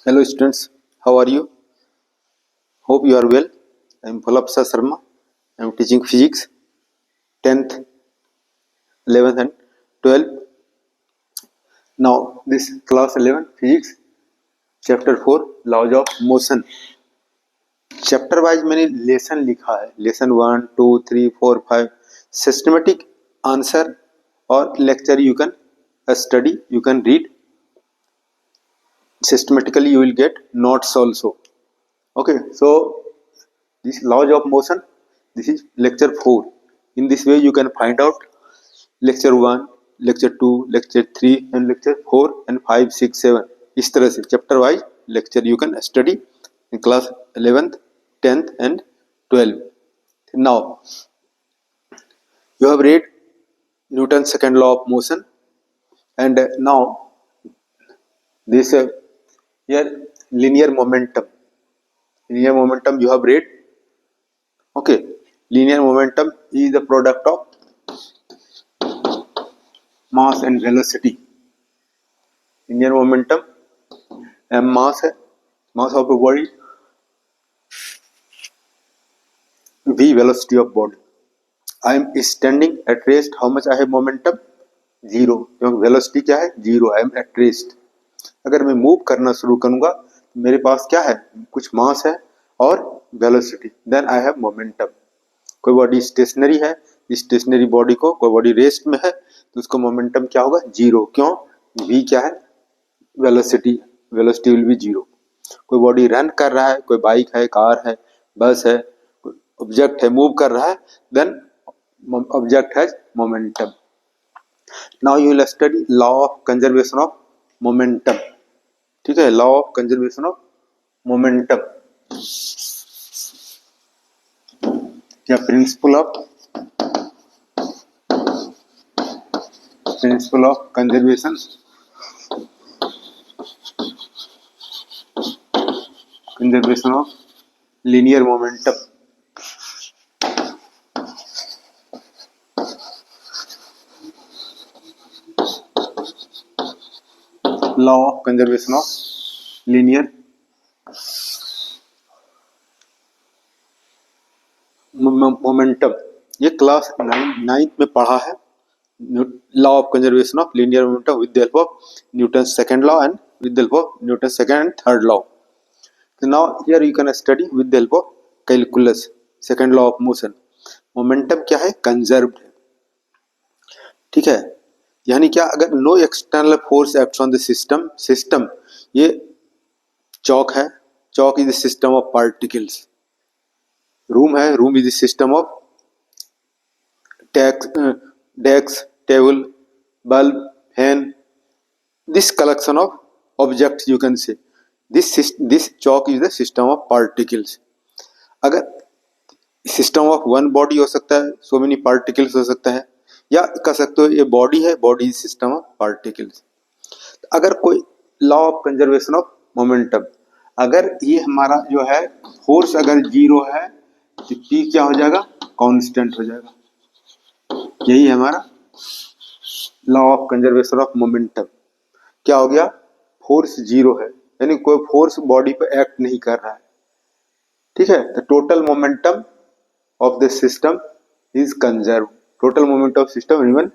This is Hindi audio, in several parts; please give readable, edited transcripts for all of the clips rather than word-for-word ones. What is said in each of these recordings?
Hello students, how are you? Hope you are well. I am Phalapsa Sharma. I am teaching physics 10th, 11th and 12th. Now this class 11 physics chapter 4 laws of motion. Chapter wise मैंने लेसन लिखा है, लेसन 1, 2, 3, 4, 5 सिस्टमेटिक आंसर और lecture you can study, you can read systematically, you will get notes also. Okay, so this laws of motion, this is lecture 4. In this way you can find out lecture 1, lecture 2, lecture 3 and lecture 4 and 5, 6, 7. इस तरह से chapter wise lecture you can study in class 11th, 10th and 12th. Now you have read Newton's second law of motion, and now this here linear momentum you have read. Okay, linear momentum is the product of mass and velocity. Linear momentum m mass है, mass of a body, v velocity of body. I am standing at rest, how much I have momentum? 0, क्योंकि वेलोसिटी क्या है? 0. I am at rest. अगर मैं मूव करना शुरू करूंगा तो मेरे पास क्या है? कुछ मास है और velocity, then I have momentum. कोई बॉडी स्टेशनरी है, स्टेशनरी बॉडी को कोई बॉडी रेस्ट में है तो उसका मोमेंटम क्या होगा? 0. क्यों? v क्या है? Velocity, velocity will be 0. कोई बॉडी रन कर रहा है, कोई बाइक है, कार है, बस है, कोई ऑब्जेक्ट है, मूव कर रहा है, then object has momentum. Now you will study law of conservation of momentum. ठीक है, law of conservation of momentum. क्या? Principle of conservation of linear momentum. Law of conservation of linear momentum. ये क्लास 9th में पढ़ा है. Law of conservation of linear momentum with the help of Newton second law and with the help of Newton second and third law. So now here you can study with the help of calculus, second law of motion. Momentum क्या है? कंजर्व्ड है. ठीक है, यानी क्या? अगर no external force acts on the system, ये चौक है, chalk is the system of particles. Room है, room is the system of desk, table, bulb, fan, this collection of objects you can say. This chalk is the system of particles. अगर सिस्टम ऑफ वन बॉडी हो सकता है, सो मेनी पार्टिकल्स हो सकता है, या कह सकते हो ये बॉडी है, body is system of particles. अगर कोई law of conservation of momentum, अगर ये हमारा जो है फोर्स अगर 0 है तो p क्या हो जाएगा? कांस्टेंट हो जाएगा. यही हमारा law of conservation of momentum. क्या हो गया? फोर्स 0 है, यानी कोई फोर्स बॉडी पे एक्ट नहीं कर रहा है. ठीक है, the total momentum of the system is conserve. Total momentum of system remain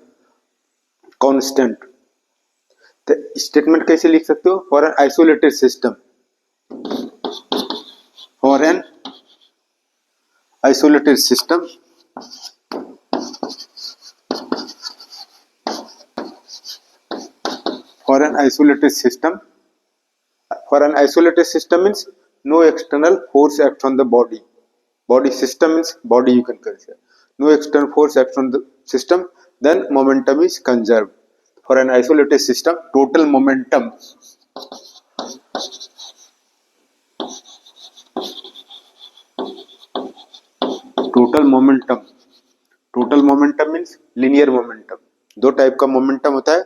constant. तो स्टेटमेंट कैसे लिख सकते हो? For an isolated system, for an isolated system For an isolated system means no external force acts on the body. Body system means body you can consider. No external force acts on the system, then momentum is conserved. For an isolated system, total momentum means linear momentum. दो टाइप का मोमेंटम होता है,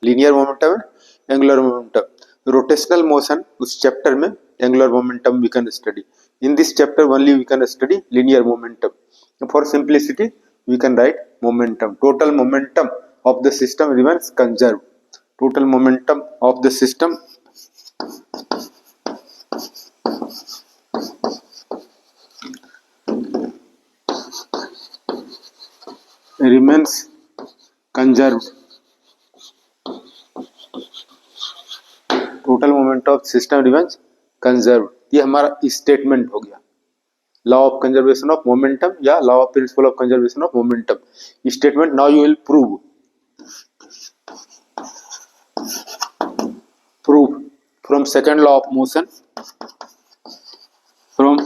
linear momentum and angular momentum. Rotational motion उस चैप्टर में angular momentum we can study. In this chapter only we can study linear momentum. For simplicity we can write momentum. Total momentum of the system remains conserved. Total momentum of the system remains conserved. Total moment of system remains conserve. ये हमारा स्टेटमेंट हो गया law of conservation of momentum या law of principle of conservation of momentum statement. Now you will prove from second law of motion, from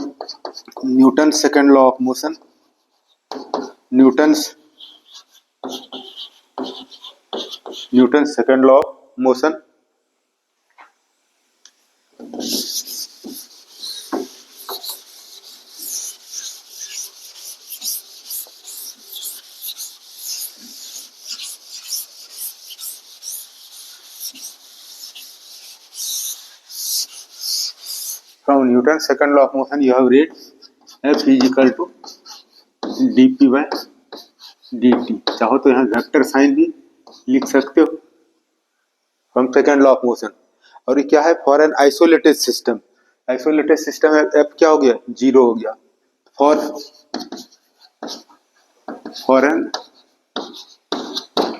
Newton's second law of motion, Newton's second law of motion. From Newton's second law of motion, you have read F is equal to dp by dt. चाहो तो यहाँ वेक्टर साइन भी लिख सकते हो from second law of motion. और ये क्या है? For an isolated system. Isolated system है, एफ क्या हो गया? जीरो हो गया. For an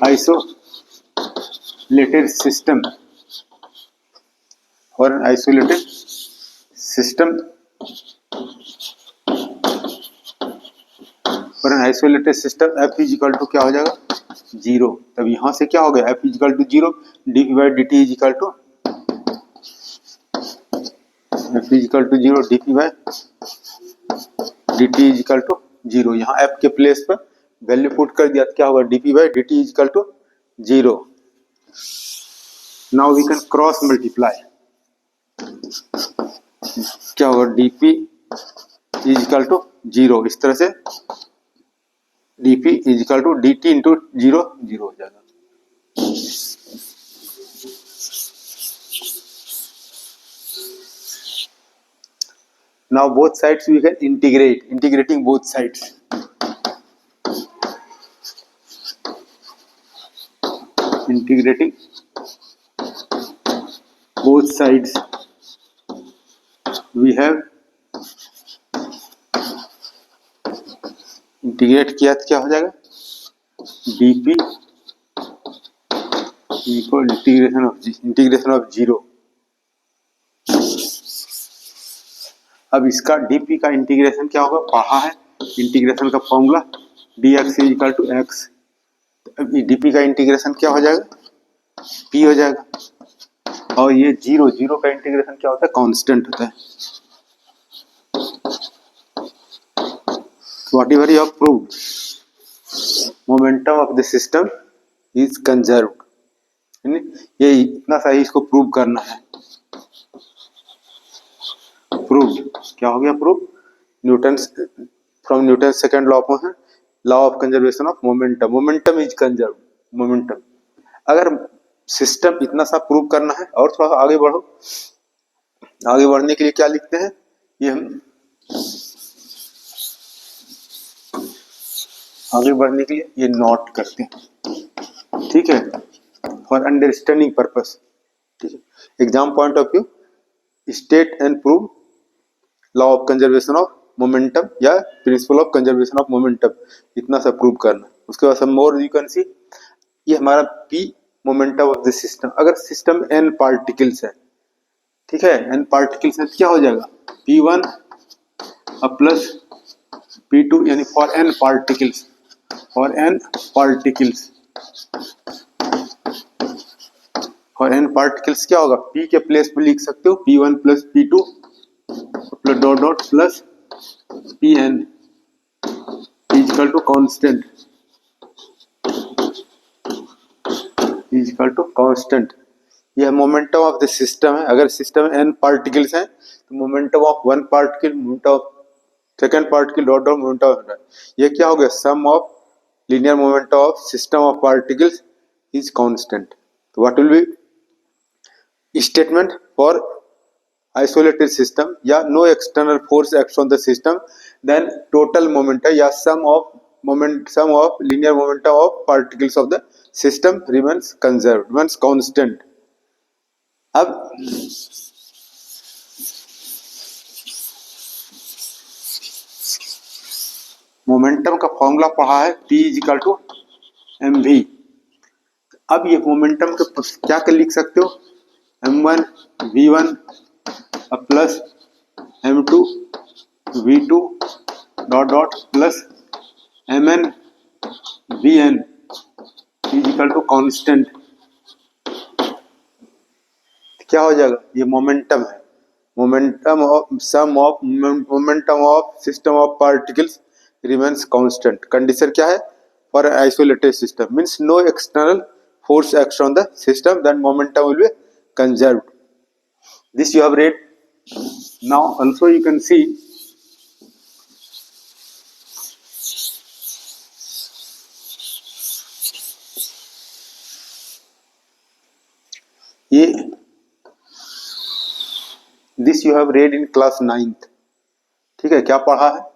isolated system, for an isolated system, for an isolated system F is equal to क्या हो जाएगा? जीरो. तब यहां से क्या हो गया? F is equal to zero, D P by D T is equal to F is equal to zero, D P by D T is equal to zero. यहाँ एफ के प्लेस पर वैल्यू पुट कर दिया तो क्या होगा? D P by D T is equal to zero. Now we can cross multiply. क्या होगा? dp is equal to zero. इस तरह से dp is equal to dt into zero, zero हो जाएगा. Now both sides we can integrate. Integrating both sides. Integrating both sides we have integrate किया तो क्या हो जाएगा? dp equal integration of zero. अब इसका dp का इंटीग्रेशन क्या होगा? पढ़ा है इंटीग्रेशन का formula dx is equal to x. अब dp का इंटीग्रेशन क्या हो जाएगा? p हो जाएगा. और ये जीरो, जीरो का इंटीग्रेशन क्या होता है? कांस्टेंट होता है. Whatever you have proved, momentum of the system is conserved. ये इतना सही इसको प्रूव करना है. प्रूव क्या हो गया? Prove Newton from Newton second law of law of conservation of momentum. Momentum is conserve. Momentum अगर सिस्टम इतना सा प्रूव करना है. और थोड़ा सा आगे बढ़ो. आगे बढ़ने के लिए क्या लिखते हैं? ये हम आगे बढ़ने के लिए ये नोट करते हैं. ठीक है, फॉर अंडरस्टैंडिंग पर्पस. ठीक है, exam point of view state and prove law of conservation of momentum या principle of conservation of momentum. इतना सा प्रूव करना. उसके बाद सम मोर यू कैन सी. ये हमारा P momentum of the system. अगर सिस्टम एन पार्टिकल्स है, ठीक है, एन पार्टिकल्स है, क्या हो जाएगा? P1 प्लस P2 यानी for N particles. For N particles, for N particles क्या होगा? P के प्लेस पे लिख सकते हो P1 plus P2 plus dot dot plus Pn is equal to constant. Is equal to constant. यह मोमेंटम ऑफ द सिस्टम है. अगर सिस्टम में n पार्टिकल्स हैं तो momentum of one particle, momentum of second particle, dot dot momentum of. ये क्या हो गया? Sum of linear momentum of system of particles is constant. तो what will be statement for isolated system या no external force acts on the system, then total momentum या sum of linear momentum of particles of the system remains conserved, remains constant. अब मोमेंटम का फॉर्मूला पढ़ा है P=mv। अब ये मोमेंटम के क्या कर लिख सकते हो, m1 v1 plus m2 v2 dot dot plus mn vn equal to constant. क्या हो जाएगा, ये मोमेंटम है, momentum of sum of momentum of system of particles remains constant. Condition क्या है, for isolated system means no external force acts on the system, then momentum will be conserved. This you have read. Now also you can see ये this you have read in class 9th। ठीक है, क्या पढ़ा है,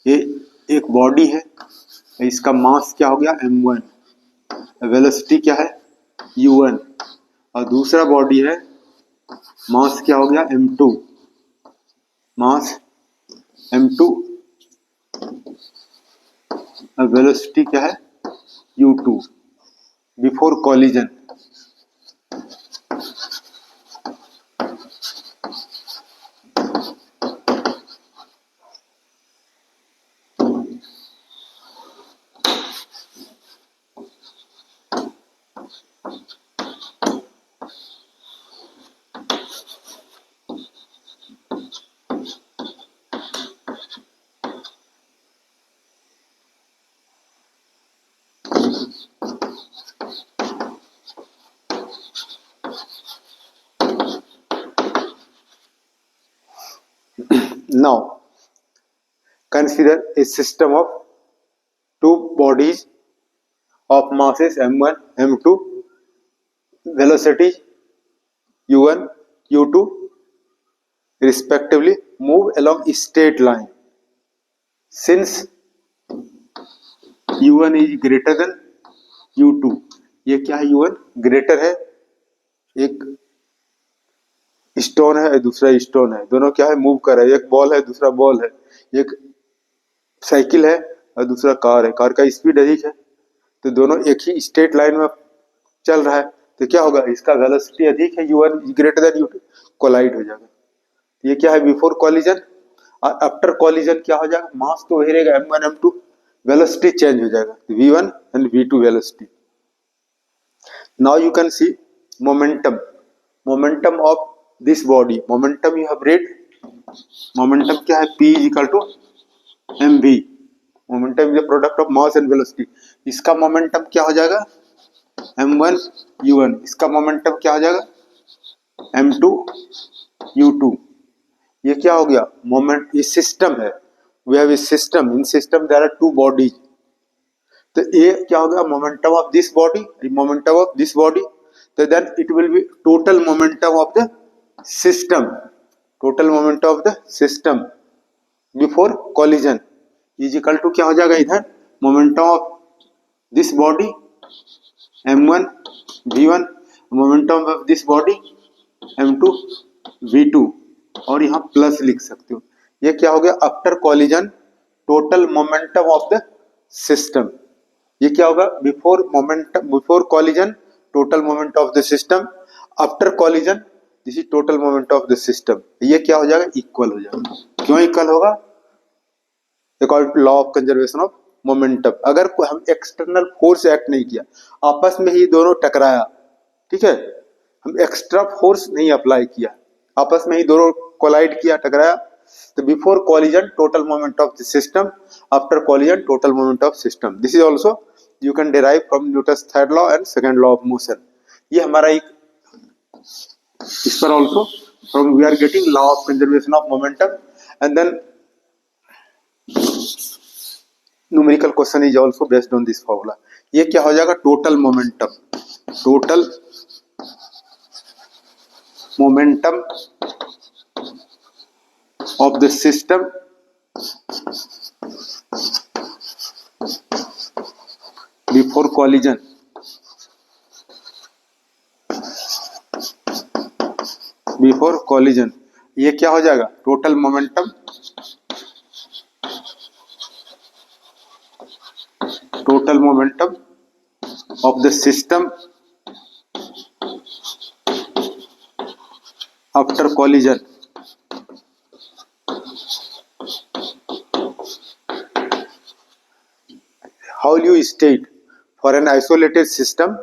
ये एक बॉडी है, इसका मास क्या हो गया m1, वेलोसिटी क्या है u1, और दूसरा बॉडी है, मास क्या हो गया m2, मास m2, और वेलोसिटी क्या है u2 before collision. Now consider a system of two bodies of masses m1 m2, velocity u1 u2 respectively move along a straight line since u1 is greater than u2। ये क्या है, u1 ग्रेटर है, एक स्टोन है दूसरा स्टोन है, दोनों क्या है मूव कर रहे हैं, एक बॉल है दूसरा बॉल है, एक साइकिल है और दूसरा कार है, कार का स्पीड अधिक है, तो दोनों एक ही स्ट्रेट लाइन में चल रहा है, तो क्या होगा, इसका वेलोसिटी अधिक है u1 greater than u2, collide हो जाएगा। ये क्या है बिफोर कॉलिजन, और आफ्टर कॉलिजन क्या हो जाएगा, मास तो वही रहेगा m1 m2, वेलोसिटी चेंज हो जाएगा v1 and v2 velocity. Now you can see momentum, momentum of this body, momentum you have read, momentum क्या है P=mv, momentum is the product of mass and velocity. इसका मोमेंटम क्या हो जाएगा m1 u1, इसका मोमेंटम क्या हो जाएगा m2 u2। ये क्या हो गया मोमेंट, ये सिस्टम है, we have a system, in system there are two bodies, तो ये क्या हो गया momentum of this body, momentum of this body, तो then it will be total momentum of the system, total momentum of the system before collision is equal to क्या हो जाएगा इधर, momentum of this body m1 v1, momentum of this body m2 v2, और यहाँ प्लस लिख सकते हो। ये क्या हो गया after collision total momentum of the system. ये क्या होगा before momentum, before collision total moment of the system, after collision this is total moment of the system. ये क्या हो जाएगा इक्वल हो जाएगा। क्यों इक्वल होगा, according to law of conservation of momentum. अगर हम एक्सटर्नल फोर्स एक्ट नहीं किया, आपस में ही दोनों टकराया, ठीक है, हम एक्स्ट्रा फोर्स नहीं अप्लाई किया, आपस में ही दोनों कोलाइड किया, टकराया, तो before collision total moment of the system, after collision total moment of system. This is also you can derive from Newton's third law and second law of motion. ये हमारा एक, इस पर also from we are getting law of conservation of momentum and then numerical question is also based on this formula। ये क्या हो जाएगा total momentum, total momentum of the system before collision, before collision. ये क्या हो जाएगा total momentum total momentum of the system after collision. How will you state for an isolated system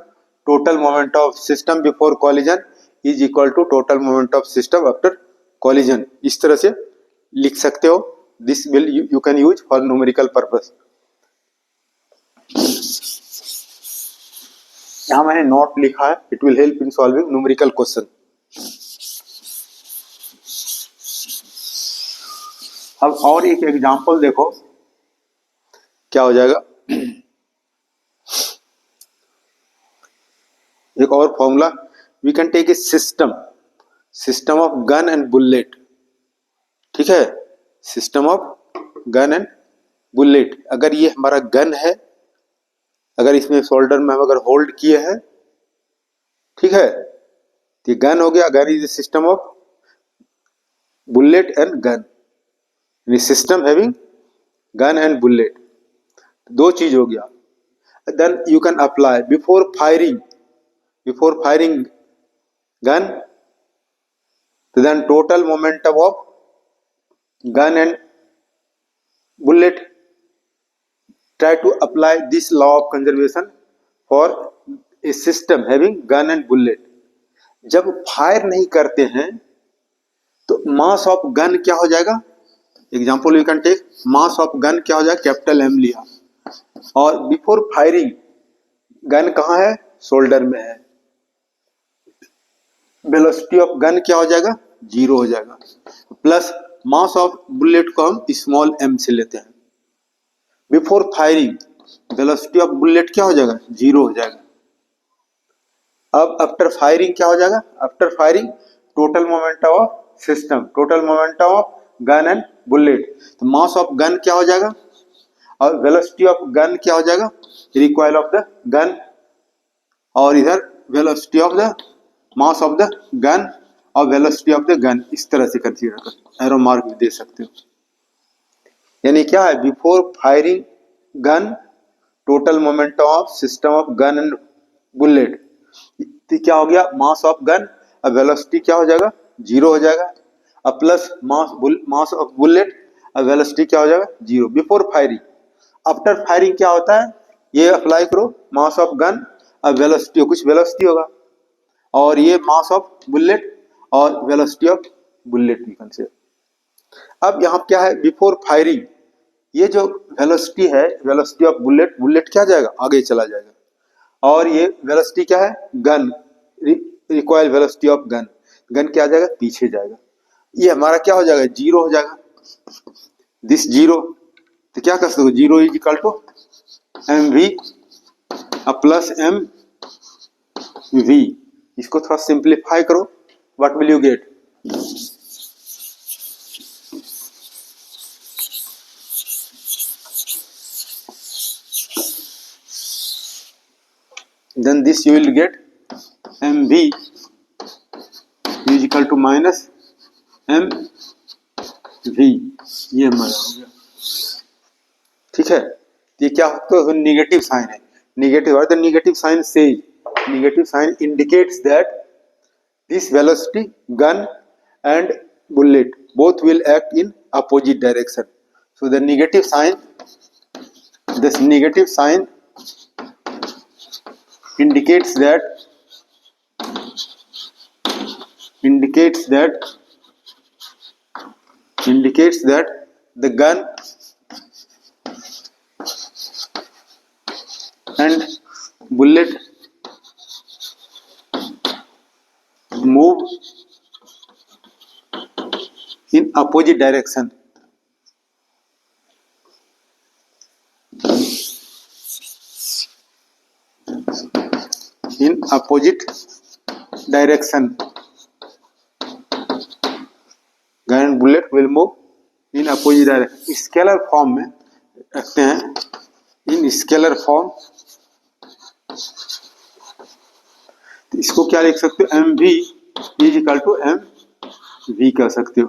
total moment of system before collision is equal to total moment of system after collision? इस तरह से लिख सकते हो. This will you can use for numerical purpose. यहाँ मैंने नोट लिखा है. It will help in solving numerical question. अब और एक एग्जांपल देखो क्या हो जाएगा. एक और formula. We can take a system of gun and bullet. ठीक है, system of gun and bullet. अगर ये हमारा गन है, अगर इसमें शोल्डर में हम अगर होल्ड किए हैं, ठीक है, तो ये गन हो गया. Gun is a system of bullet and gun. System having gun and bullet. दो चीज हो गया. Then you can apply before firing gun, then total momentum of gun and bullet. Try to apply this law of conservation for a system having gun and bullet. जब फायर नहीं करते हैं तो मास ऑफ गन क्या हो जाएगा. Example you can take mass of gun क्या हो जाएगा, कैपिटल एम लिया, और बिफोर फायरिंग गन कहाँ है, शोल्डर में है. वेलोसिटी ऑफ गन क्या हो जाएगा, 0 हो जाएगा. प्लस मास ऑफ बुलेट को हम स्मॉल m से लेते हैं. Before firing velocity of bullet क्या हो जाएगा, 0 हो जाएगा. अब आफ्टर फायरिंग क्या हो जाएगा, after firing total momentum of system, total momentum of gun and bullet. तो मास ऑफ गन क्या हो जाएगा और वेलोसिटी ऑफ गन क्या हो जाएगा, रिकॉइल ऑफ द गन, और इधर velocity of the mass of the gun और वेलोसिटी ऑफ द गन. इस तरह से कंसीडर कर एरो मार्क भी दे सकते हो. यानी क्या है, before firing gun total momentum of system of gun and bullet. क्या हो गया, मास ऑफ गन और वेलोसिटी क्या हो जाएगा, 0 हो जाएगा. और प्लस मास ऑफ बुलेट और वेलोसिटी क्या हो जाएगा, 0 बिफोर फायरिंग. आफ्टर फायरिंग क्या होता है, ये अप्लाई करो, मास ऑफ गन और वेलोसिटी, कुछ वेलोसिटी होगा, और ये मास ऑफ बुलेट और वेलोसिटी ऑफ बुलेट भी कंसीडर. अब यहाँ क्या है, बिफोर फायरिंग ये जो वेलोसिटी है, वेलोसिटी ऑफ बुलेट क्या जाएगा, आगे चला जाएगा, और ये वेलोसिटी क्या है, gun, recoil velocity of gun क्या जाएगा, पीछे जाएगा. ये हमारा क्या हो जाएगा, 0 हो जाएगा. दिस 0, तो क्या कर सकते हो, 0 is equal to mv plus mv. इसको थोड़ा सिंप्लीफाई करो, what will you get, then this you will get mv is equal to minus mv. ये हमारा हो गया. ठीक है, ये क्या तो नेगेटिव साइन है. नेगेटिव और द नेगेटिव साइन से negative sign indicates that this velocity gun and bullet both will act in opposite direction. So the negative sign, this negative sign indicates that the gun and bullet move in opposite direction. In opposite direction, gun and bullet will move in opposite direction. Scalar form में रखते हैं, इन स्केलर फॉर्म. तो इसको क्या लिख सकते हो, mv is equal to mv कह सकते हो.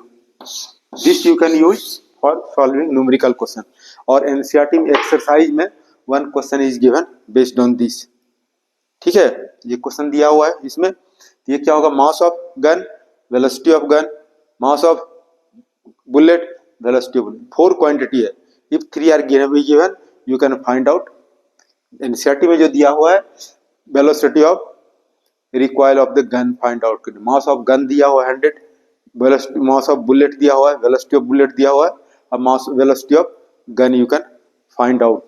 This you can use for solving numerical question. और एनसीईआरटी में एक्सरसाइज में one question is given based on this. ठीक है, ये क्वेश्चन दिया हुआ है इसमें, ये क्या होगा, mass of gun, velocity of gun, mass of bullet, velocity of bullet, 4 quantity है। If 3 are given you can find out. NCERT में जो दिया हुआ है velocity of recoil of the gun find out करें, मास ऑफ गन दिया हुआ है 100, मास ऑफ बुलेट दिया हुआ है, वेलोसिटी ऑफ बुलेट दिया हुआ है, अब mass velocity of gun you can find out.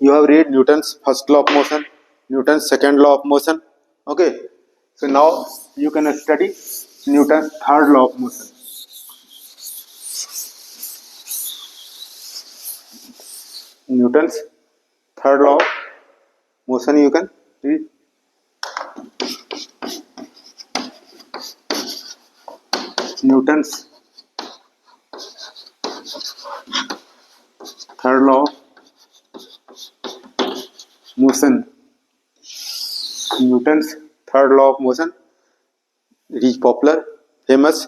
You have read Newton's first law of motion, Newton's second law of motion. Okay, so now you can study Newton's third law of motion. Newton's third law of motion you can read. Newton's third law of motion. Newton's third law of motion. It is popular, famous.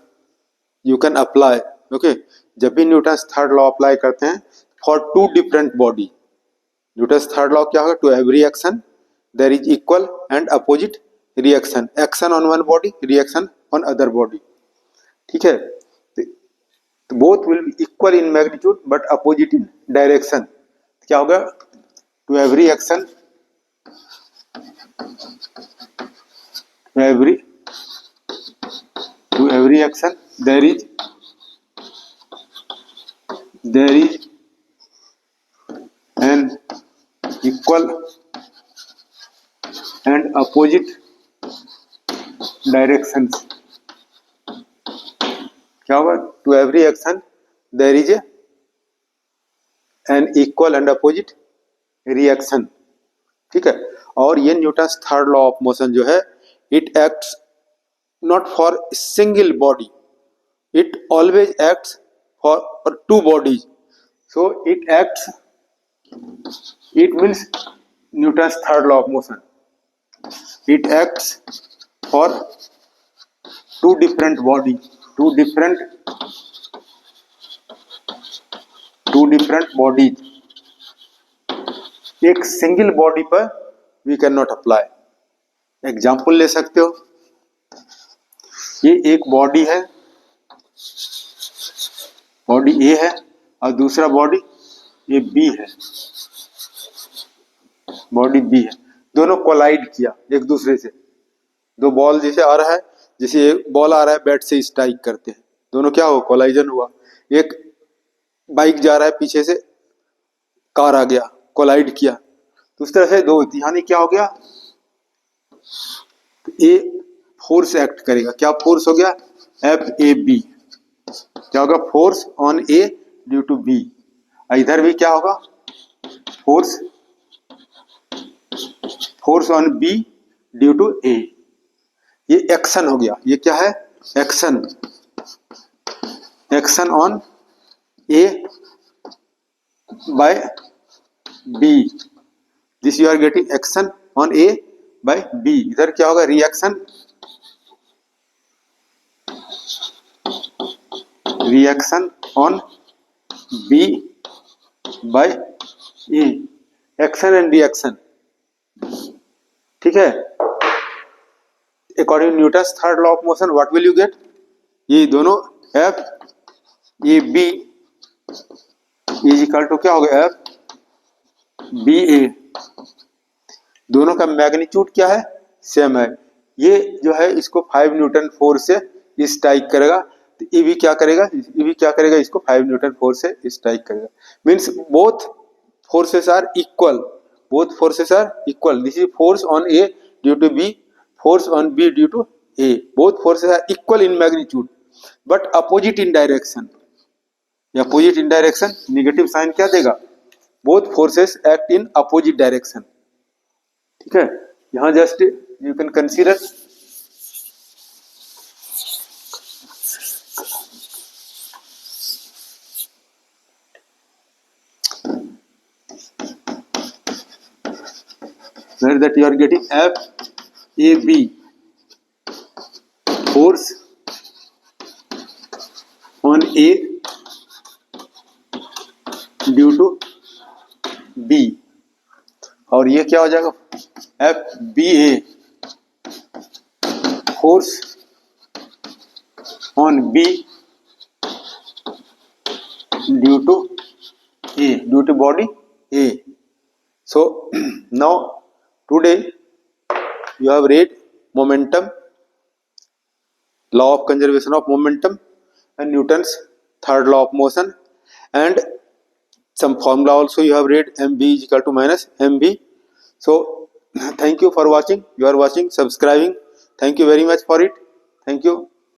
You can apply. Okay, जब भी न्यूटन्स थर्ड लॉ अप्लाई करते हैं for two different body, Newton's third law क्या होगा, to every action there is equal and opposite reaction, action on one body, reaction on other body. ठीक है, तो both will be equal in magnitude but opposite in direction. क्या होगा, to every action, to every action there is an equal and opposite directions। क्या होगा, to every action there is an equal and opposite reaction। ठीक है, और ये Newton's third law of motion जो है, it acts not for single body, it always acts for two bodies, so it means Newton's third law of motion, it acts for two different bodies, two different bodies, एक सिंगल बॉडी पर we can not apply. Example ले सकते हो, ये एक बॉडी है, बॉडी ए है, और दूसरा बॉडी ये बी है, बॉडी बी है, दोनों कोलाइड किया एक दूसरे से, दो बॉल जैसे आ रहा है, जैसे एक बॉल आ रहा है बैट से स्ट्राइक करते हैं, दोनों क्या हुआ, कोलाइजन हुआ। एक बाइक जा रहा है पीछे से, कार आ गया, कोलाइड किया, तो उस तरह से दो होती, यानी क्या हो गया, ए फोर्स एक्ट करेगा, क्या फोर्स हो गया, एफ ए बी, क्या होगा, force on A due to B. इधर भी क्या होगा, force on B due to A. ये एक्शन हो गया, ये क्या है, action on A by B, this you are getting action on A by B. इधर क्या होगा, reaction on B by A, action and reaction. ठीक है, according Newton's third law of motion what will you get, ये दोनों F A B is equal to क्या हो गया, एफ बी ए, दोनों का मैग्नीट्यूड क्या है, सेम है। ये जो है इसको 5 न्यूटन फोर्स से स्ट्राइक करेगा, तो ये भी क्या करेगा, इसको 5 न्यूटन फोर्स से स्ट्राइक करेगा। Means both forces are equal, this is force on A due to B, force on B due to A, both forces are equal in magnitude but opposite in direction. Opposite in direction negative sign क्या देगा, both forces act in opposite direction. ठीक है, यहां just you can consider where that you are getting FAB, force on A due to B, और ये क्या हो जाएगा FBA, force on B due to A, due to body A. So now today you have read momentum, law of conservation of momentum, and Newton's third law of motion, and some formula also you have read, mv is equal to minus mv. So thank you for watching. You are watching, subscribing. Thank you very much for it. Thank you.